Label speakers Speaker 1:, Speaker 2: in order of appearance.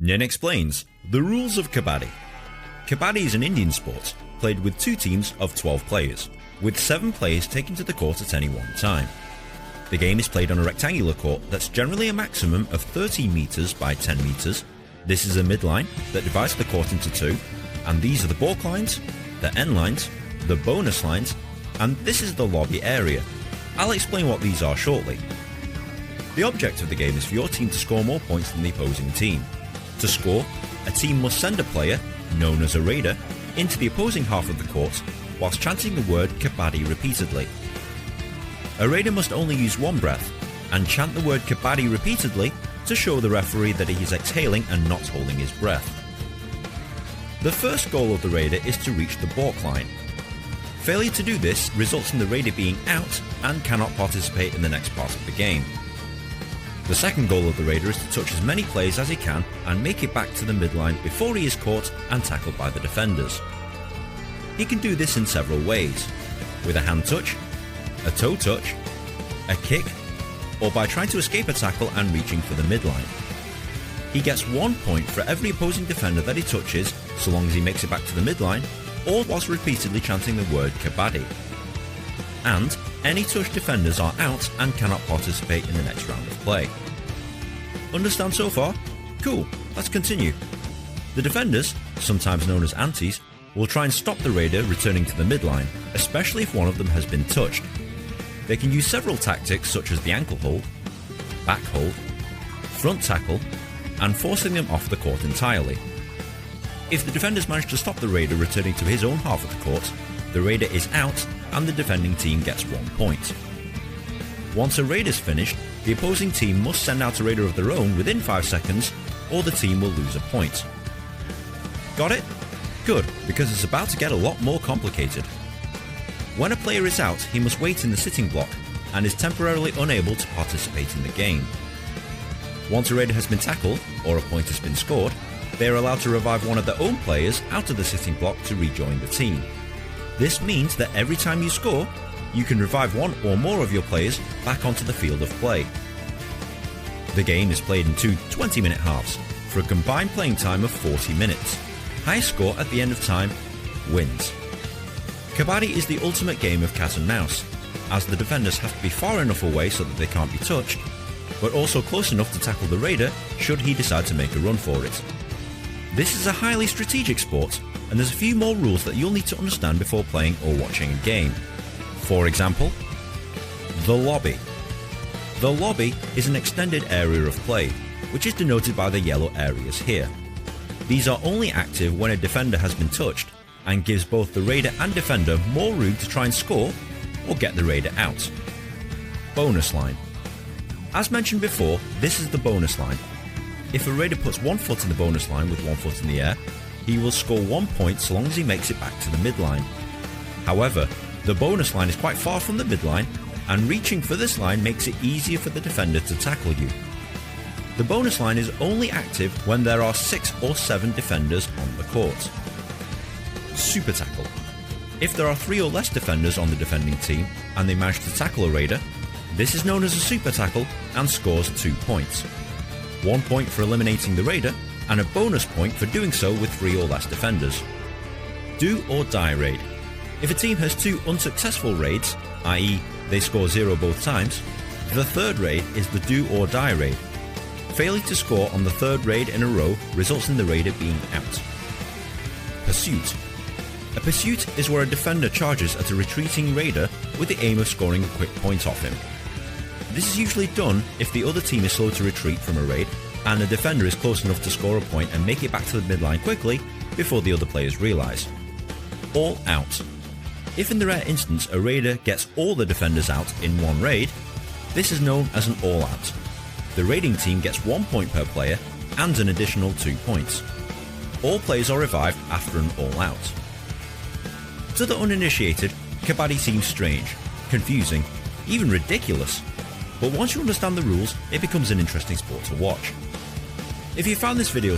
Speaker 1: Nin explains the rules of Kabaddi. Kabaddi is an Indian sport played with two teams of 12 players, with 7 players taken to the court at any one time. The game is played on a rectangular court that's generally a maximum of 13 metres by 10 metres. This is a midline that divides the court into two, and these are the balk lines, the end lines, the bonus lines, and this is the lobby area. I'll explain what these are shortly. The object of the game is for your team to score more points than the opposing team. To score, a team must send a player, known as a raider, into the opposing half of the court whilst chanting the word Kabaddi repeatedly. A raider must only use one breath and chant the word Kabaddi repeatedly to show the referee that he is exhaling and not holding his breath. The first goal of the raider is to reach the balk line. Failure to do this results in the raider being out and cannot participate in the next part of the game. The second goal of the raider is to touch as many players as he can and make it back to the midline before he is caught and tackled by the defenders. He can do this in several ways, with a hand touch, a toe touch, a kick, or by trying to escape a tackle and reaching for the midline. He gets 1 point for every opposing defender that he touches so long as he makes it back to the midline or whilst repeatedly chanting the word Kabaddi. And any touched defenders are out and cannot participate in the next round of play. Understand so far? Cool, let's continue. The defenders, sometimes known as antis, will try and stop the raider returning to the midline, especially if one of them has been touched. They can use several tactics such as the ankle hold, back hold, front tackle, and forcing them off the court entirely. If the defenders manage to stop the raider returning to his own half of the court, the raider is out and the defending team gets 1 point. Once a raid is finished, the opposing team must send out a raider of their own within 5 seconds or the team will lose a point. Got it? Good, because it's about to get a lot more complicated. When a player is out, he must wait in the sitting block and is temporarily unable to participate in the game. Once a raider has been tackled or a point has been scored, they are allowed to revive one of their own players out of the sitting block to rejoin the team. This means that every time you score, you can revive one or more of your players back onto the field of play. The game is played in 2 20-minute halves for a combined playing time of 40 minutes. Highest score at the end of time wins. Kabaddi is the ultimate game of cat and mouse, as the defenders have to be far enough away so that they can't be touched, but also close enough to tackle the raider should he decide to make a run for it. This is a highly strategic sport, and there's a few more rules that you'll need to understand before playing or watching a game. For example, the lobby. The lobby is an extended area of play, which is denoted by the yellow areas here. These are only active when a defender has been touched, and gives both the raider and defender more room to try and score or get the raider out. Bonus line. As mentioned before, this is the bonus line. If a raider puts 1 foot in the bonus line with 1 foot in the air, he will score 1 point so long as he makes it back to the midline. However, the bonus line is quite far from the midline, and reaching for this line makes it easier for the defender to tackle you. The bonus line is only active when there are 6 or 7 defenders on the court. Super tackle. If there are 3 or less defenders on the defending team and they manage to tackle a raider, this is known as a super tackle and scores 2 points. 1 point for eliminating the raider and a bonus point for doing so with 3 or less defenders. Do or die raid. If a team has 2 unsuccessful raids, i.e. they score 0 both times, the third raid is the do or die raid. Failing to score on the third raid in a row results in the raider being out. Pursuit. A pursuit is where a defender charges at a retreating raider with the aim of scoring a quick point off him. This is usually done if the other team is slow to retreat from a raid and the defender is close enough to score a point and make it back to the midline quickly before the other players realise. All out. If in the rare instance a raider gets all the defenders out in one raid, this is known as an all out. The raiding team gets 1 point per player and an additional 2 points. All players are revived after an all out. To the uninitiated, Kabaddi seems strange, confusing, even ridiculous. But once you understand the rules, it becomes an interesting sport to watch. If you found this video